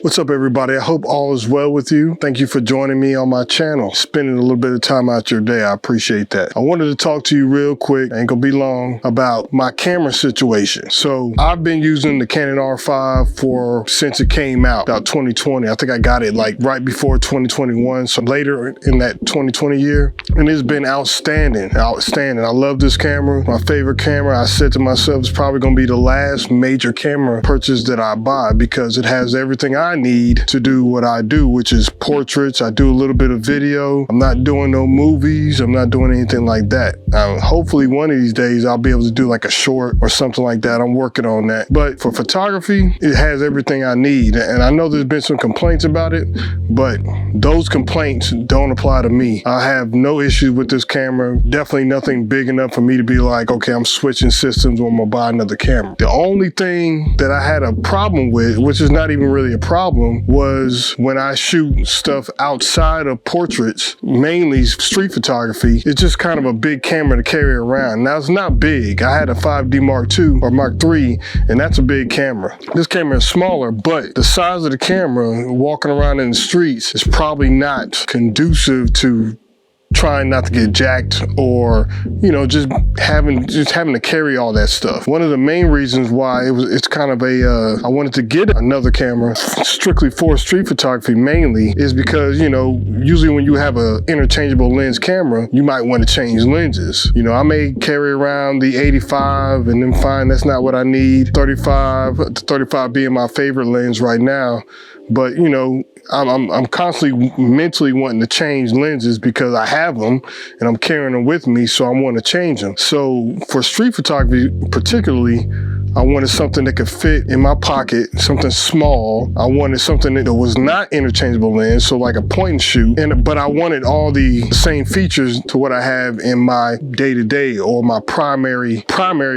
What's up, everybody? I hope all is well with you. Thank you for joining me on my channel, spending a little bit of time out your day. I appreciate that. I wanted to talk to you real quick, ain't gonna be long, about my camera situation. So I've been using the Canon R5 since it came out, about 2020. I think I got it like right before 2021, so later in that 2020 year. And it's been outstanding. I love this camera, my favorite camera. I said to myself, it's probably gonna be the last major camera purchase that I buy because it has everything I need to do what I do, which is portraits. I do a little bit of video. I'm not doing no movies. I'm not doing anything like that. Hopefully one of these days I'll be able to do like a short or something like that. I'm working on that. But for photography, it has everything I need. And I know there's been some complaints about it, but those complaints don't apply to me. I have no issues with this camera. Definitely nothing big enough for me to be like, okay, I'm switching systems or I'm gonna buy another camera. The only thing that I had a problem with, which is not even really a problem, was when I shoot stuff outside of portraits, mainly street photography. It's just kind of a big camera to carry around. Now, it's not big. I had a 5D Mark II or Mark III, and that's a big camera. This camera is smaller, but the size of the camera walking around in the streets is probably not conducive to trying not to get jacked or, you know, just having to carry all that stuff. One of the main reasons why it's kind of I wanted to get another camera strictly for street photography mainly is because, you know, usually when you have a interchangeable lens camera, you might want to change lenses. You know, I may carry around the 85 and then find that's not what I need. 35 being my favorite lens right now. But, you know, I'm constantly mentally wanting to change lenses because I have them and I'm carrying them with me, so I want to change them. So for street photography particularly, I wanted something that could fit in my pocket, something small. I wanted something that was not interchangeable lens, so like a point and shoot. But I wanted all the same features to what I have in my day-to-day or my primary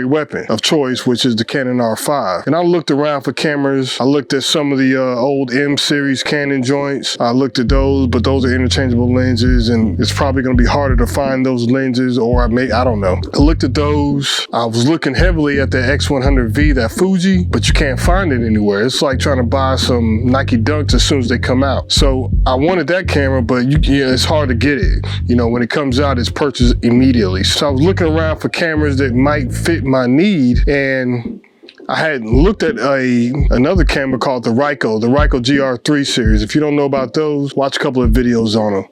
weapon of choice, which is the Canon R5. And I looked around for cameras. I looked at some of the old M series Canon joints. I looked at those, but those are interchangeable lenses, and it's probably going to be harder to find those lenses, or I don't know. I looked at those. I was looking heavily at the X100V, that Fuji, but you can't find it anywhere. It's like trying to buy some Nike Dunks as soon as they come out. So I wanted that camera, but it's hard to get it. You know, when it comes out, it's purchased immediately. So I was looking around for cameras that might fit my need, and I had looked at another camera called the Ricoh GRIIIx series. If you don't know about those, watch a couple of videos on them.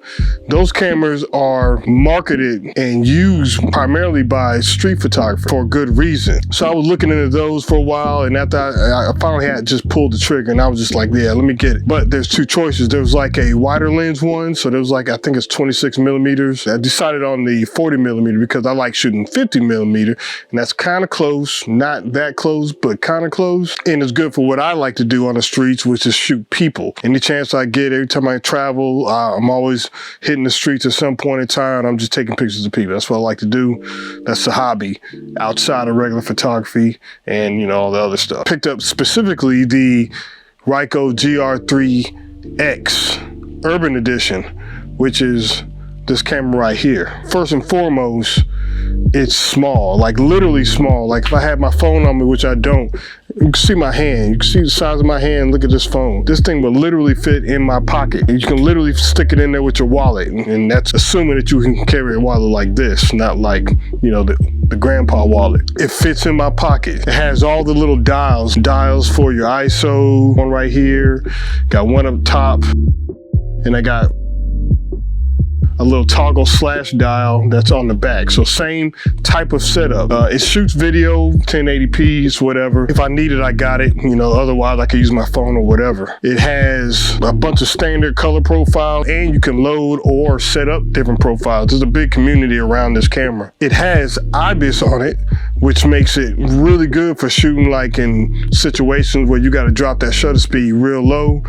Those cameras are marketed and used primarily by street photographers for a good reason. So I was looking into those for a while, and after I finally had just pulled the trigger, and I was just like, yeah, let me get it. But there's two choices. There was like a wider lens one, so there was like, I think it's 26 millimeters. I decided on the 40 millimeter because I like shooting 50 millimeter, and that's kind of close, not that close, but kind of close. And it's good for what I like to do on the streets, which is shoot people. Any chance I get, every time I travel, I'm always hitting the streets at some point in time. I'm just taking pictures of people. That's what I like to do. That's the hobby outside of regular photography and, you know, all the other stuff. Picked up specifically the Ricoh GRIIIx Urban Edition, which is this camera right here. First and foremost, it's small, like literally small. Like if I had my phone on me, which I don't, you can see my hand. You can see the size of my hand. Look at this phone. This thing will literally fit in my pocket. You can literally stick it in there with your wallet. And that's assuming that you can carry a wallet like this, not like, you know, the grandpa wallet. It fits in my pocket. It has all the little dials for your ISO, one right here, got one up top, and I got a little toggle slash dial that's on the back. So same type of setup. It shoots video, 1080p, whatever. If I need it, I got it. You know, otherwise I could use my phone or whatever. It has a bunch of standard color profiles, and you can load or set up different profiles. There's a big community around this camera. It has IBIS on it, which makes it really good for shooting like in situations where you got to drop that shutter speed real low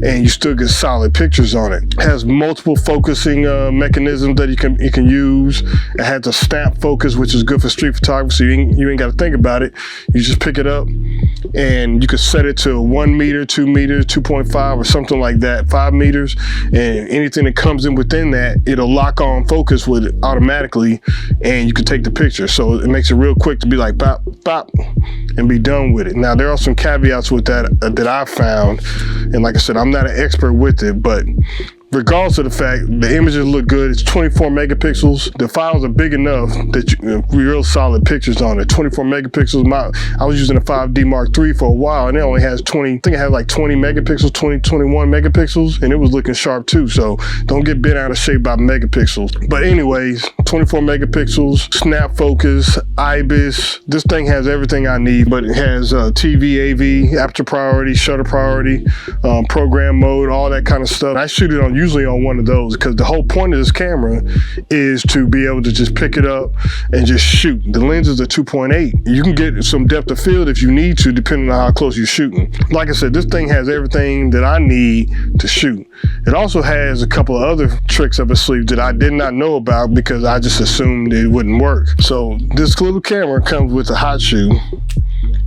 and you still get solid pictures on it. It has multiple focusing mechanisms that you can use. It has a snap focus, which is good for street photography, so you ain't got to think about it. You just pick it up and you can set it to 1 meter, 2 meters, 2.5 or something like that, 5 meters, and anything that comes in within that, it'll lock on focus with it automatically and you can take the picture. So it makes it real quick quick to be like bop, bop, and be done with it. Now, there are some caveats with that that I found. And like I said, I'm not an expert with it, but regardless of the fact, the images look good. It's 24 megapixels. The files are big enough that real solid pictures on it. 24 megapixels. I was using a 5D Mark III for a while, and it only has 20, I think it had like 20 megapixels, 21 megapixels, and it was looking sharp too. So don't get bent out of shape by megapixels. But anyways, 24 megapixels, snap focus, IBIS. This thing has everything I need, but it has TV, AV, aperture priority, shutter priority, program mode, all that kind of stuff. I shoot it usually on one of those, because the whole point of this camera is to be able to just pick it up and just shoot. The lenses are 2.8. You can get some depth of field if you need to, depending on how close you're shooting. Like I said, this thing has everything that I need to shoot. It also has a couple of other tricks up its sleeve that I did not know about because I just assumed it wouldn't work. So this little camera comes with a hot shoe,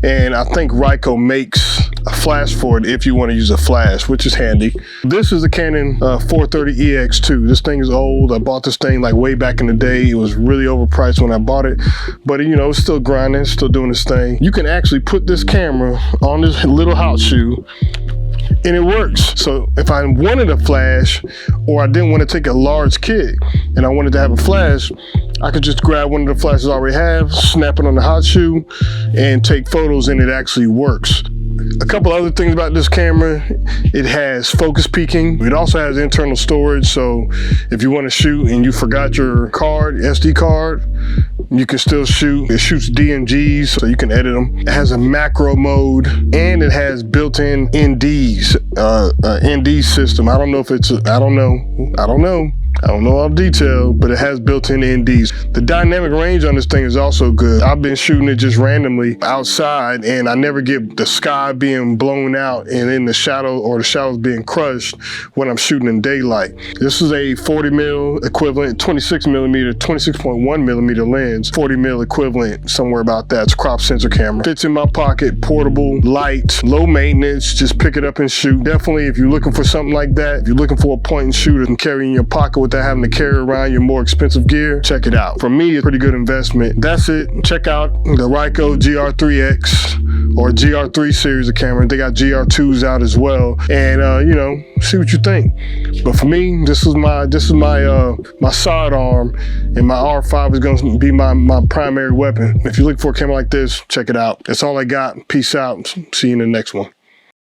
and I think Ricoh makes a flash for it if you want to use a flash, which is handy. This is the Canon 430EX2. This thing is old. I bought this thing like way back in the day. It was really overpriced when I bought it, but you know, it's still grinding, still doing its thing. You can actually put this camera on this little hot shoe and it works. So if I wanted a flash, or I didn't want to take a large kit and I wanted to have a flash, I could just grab one of the flashes I already have, snap it on the hot shoe, and take photos, and it actually works. A couple other things about this camera: it has focus peaking. It also has internal storage, so if you want to shoot and you forgot your card, SD card, you can still shoot. It shoots DMGs, so you can edit them. It has a macro mode, and it has built-in NDs, ND system. I don't know if it's, I don't know all the detail, but it has built-in NDs. The dynamic range on this thing is also good. I've been shooting it just randomly outside, and I never get the sky being blown out and in the shadow, or the shadows being crushed when I'm shooting in daylight. This is a 40 mil equivalent, 26 millimeter, 26.1 millimeter lens, 40 mil equivalent, somewhere about that. It's a crop sensor camera. Fits in my pocket, portable, light, low maintenance, just pick it up and shoot. Definitely, if you're looking for something like that, if you're looking for a point and shoot and carry in your pocket without having to carry around your more expensive gear, check it out. For me, it's a pretty good investment. That's it. Check out the Ricoh GRIIIx or GR3 series of cameras. They got GR2s out as well, and you know, see what you think. But for me, this is my sidearm, and my R5 is going to be my primary weapon. If you're looking for a camera like this, check it out. That's all I got. Peace out. See you in the next one.